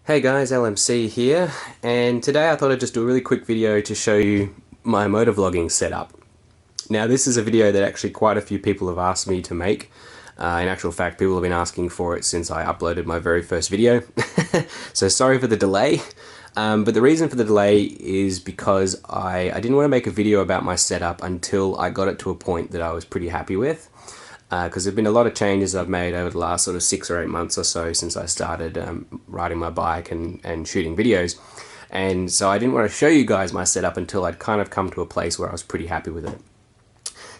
Hey guys, LMC here, and today I thought I'd just do a really quick video to show you my motovlogging setup. Now this is a video that actually quite a few people have asked me to make. In actual fact, people have been asking for it since I uploaded my very first video. So sorry for the delay, but the reason for the delay is because I didn't want to make a video about my setup until I got it to a point that I was pretty happy with. Because there have been a lot of changes I've made over the last sort of 6 or 8 months or so since I started riding my bike and shooting videos. And so I didn't want to show you guys my setup until I'd kind of come to a place where I was pretty happy with it.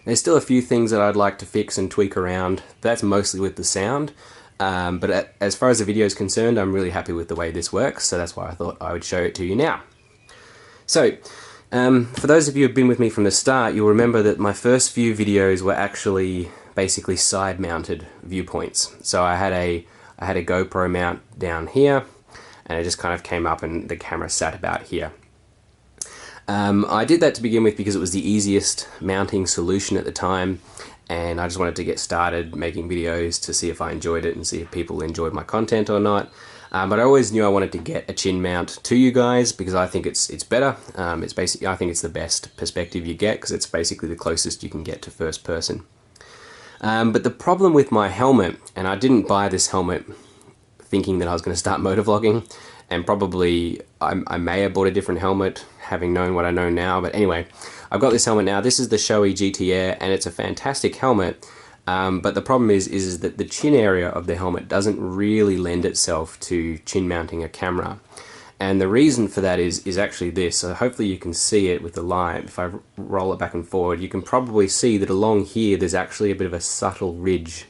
There's still a few things that I'd like to fix and tweak around. That's mostly with the sound. But as far as the video is concerned, I'm really happy with the way this works. So that's why I thought I would show it to you now. So, for those of you who've been with me from the start, you'll remember that my first few videos were actually basically side-mounted viewpoints. So I had a GoPro mount down here, and it just kind of came up and the camera sat about here. I did that to begin with because it was the easiest mounting solution at the time, and I just wanted to get started making videos to see if I enjoyed it and see if people enjoyed my content or not. But I always knew I wanted to get a chin mount to you guys because I think it's better. I think it's the best perspective you get because it's basically the closest you can get to first person. But the problem with my helmet, and I didn't buy this helmet thinking that I was going to start motovlogging, and probably I may have bought a different helmet having known what I know now, but anyway, I've got this helmet now. This is the Shoei GT Air, and it's a fantastic helmet, but the problem is that the chin area of the helmet doesn't really lend itself to chin mounting a camera. And the reason for that is actually this. So hopefully you can see it with the light. If I roll it back and forward, you can probably see that along here there's actually a bit of a subtle ridge.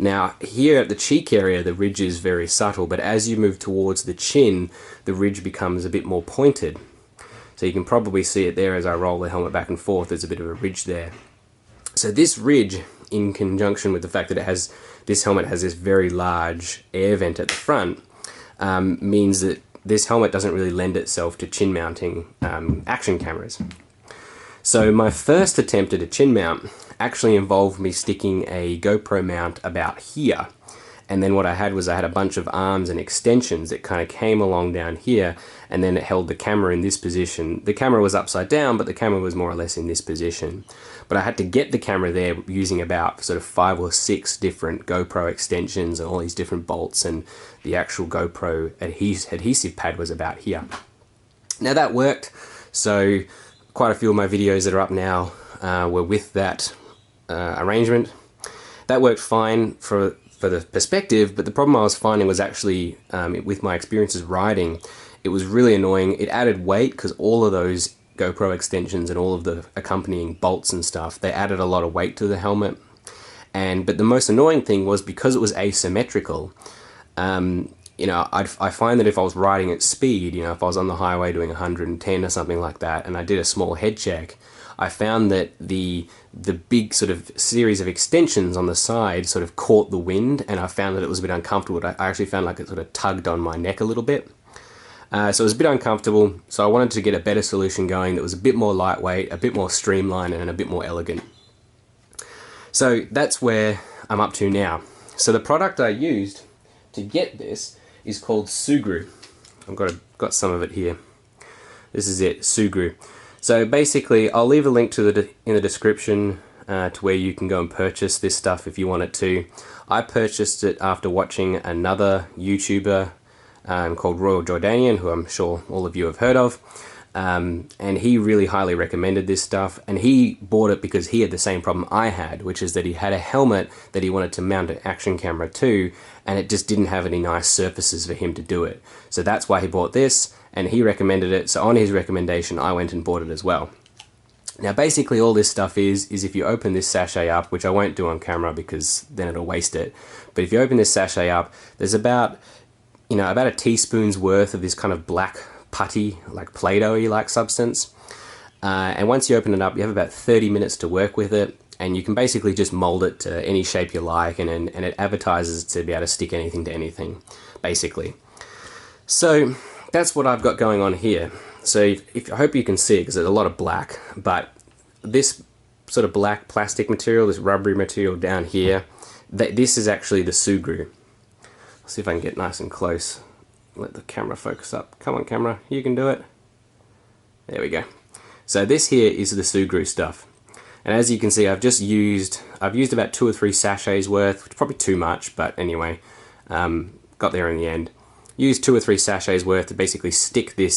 Now here at the cheek area the ridge is very subtle, but as you move towards the chin the ridge becomes a bit more pointed. So you can probably see it there as I roll the helmet back and forth. There's a bit of a ridge there. So this ridge, in conjunction with the fact that this helmet has this very large air vent at the front, means that this helmet doesn't really lend itself to chin mounting action cameras. So my first attempt at a chin mount actually involved me sticking a GoPro mount about here. And then what I had was a bunch of arms and extensions that kind of came along down here, and then it held the camera in this position. The camera was upside down, but the camera was more or less in this position. But I had to get the camera there using about sort of 5 or 6 different GoPro extensions and all these different bolts, and the actual GoPro adhesive pad was about here. Now that worked, so quite a few of my videos that are up now were with that arrangement. That worked fine for the perspective, but the problem I was finding was actually with my experiences riding, it was really annoying. It added weight because all of those GoPro extensions and all of the accompanying bolts and stuff, they added a lot of weight to the helmet. But the most annoying thing was because it was asymmetrical, you know, I find that if I was riding at speed, you know, if I was on the highway doing 110 or something like that, and I did a small head check, I found that the big sort of series of extensions on the side sort of caught the wind, and I found that it was a bit uncomfortable. I actually found like it sort of tugged on my neck a little bit. So it was a bit uncomfortable, so I wanted to get a better solution going that was a bit more lightweight, a bit more streamlined, and a bit more elegant. So that's where I'm up to now. So the product I used to get this is called Sugru. I've got some of it here. This is it, Sugru. So basically, I'll leave a link to in the description to where you can go and purchase this stuff if you want it to. I purchased it after watching another YouTuber called Royal Jordanian, who I'm sure all of you have heard of. And he really highly recommended this stuff, and he bought it because he had the same problem I had, which is that he had a helmet that he wanted to mount an action camera to, and it just didn't have any nice surfaces for him to do it. So that's why he bought this, and he recommended it, so on his recommendation I went and bought it as well. Now basically all this stuff is if you open this sachet up, which I won't do on camera because then it'll waste it, but if you open this sachet up, there's about a teaspoon's worth of this kind of black putty, like Play-Doh-y like substance. And once you open it up, you have about 30 minutes to work with it, and you can basically just mold it to any shape you like, and it advertises to be able to stick anything to anything, basically. So that's what I've got going on here. So I hope you can see it because there's a lot of black, but this sort of black plastic material, this rubbery material down here, this is actually the Sugru. I'll see if I can get nice and close. let the camera focus up. Come on camera, you can do it. There we go. So this here is the Sugru stuff. And as you can see, I've used about 2 or 3 sachets worth, which is probably too much, but anyway, got there in the end. Used 2 or 3 sachets worth to basically stick the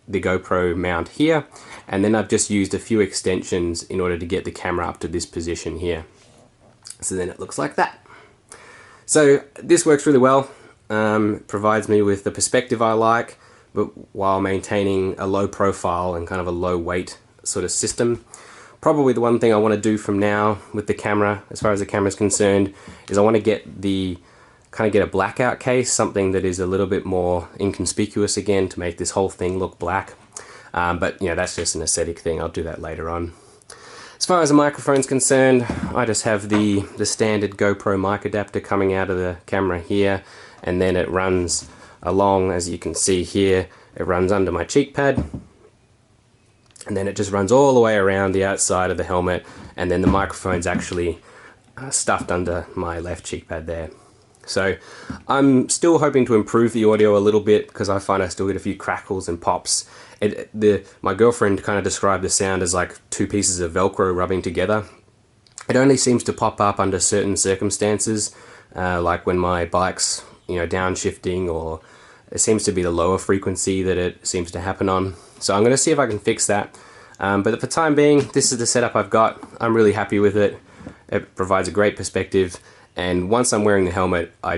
GoPro mount here, and then I've just used a few extensions in order to get the camera up to this position here. So then it looks like that. So this works really well. Provides me with the perspective I like, but while maintaining a low profile and kind of a low weight sort of system. Probably the one thing I want to do from now with the camera, as far as the camera is concerned, is I want to get a blackout case, something that is a little bit more inconspicuous again to make this whole thing look black. But you know, that's just an aesthetic thing. I'll do that later on. As far as the microphone's concerned, I just have the standard GoPro mic adapter coming out of the camera here, and then it runs along, as you can see here, it runs under my cheek pad, and then it just runs all the way around the outside of the helmet, and then the microphone's actually stuffed under my left cheek pad there. So I'm still hoping to improve the audio a little bit, because I find I still get a few crackles and pops. My girlfriend kind of described the sound as like 2 pieces of Velcro rubbing together. It only seems to pop up under certain circumstances, like when my bike's downshifting, or it seems to be the lower frequency that it seems to happen on. So I'm going to see if I can fix that. But for the time being, this is the setup I've got. I'm really happy with it. It provides a great perspective, and once I'm wearing the helmet, I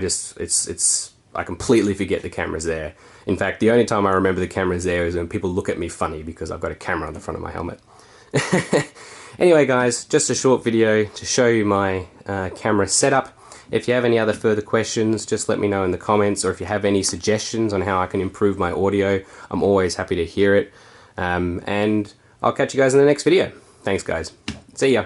completely forget the camera's there. In fact, the only time I remember the camera's there is when people look at me funny because I've got a camera on the front of my helmet. Anyway guys, just a short video to show you my camera setup. If you have any other further questions, just let me know in the comments, or if you have any suggestions on how I can improve my audio, I'm always happy to hear it. And I'll catch you guys in the next video. Thanks guys. See ya.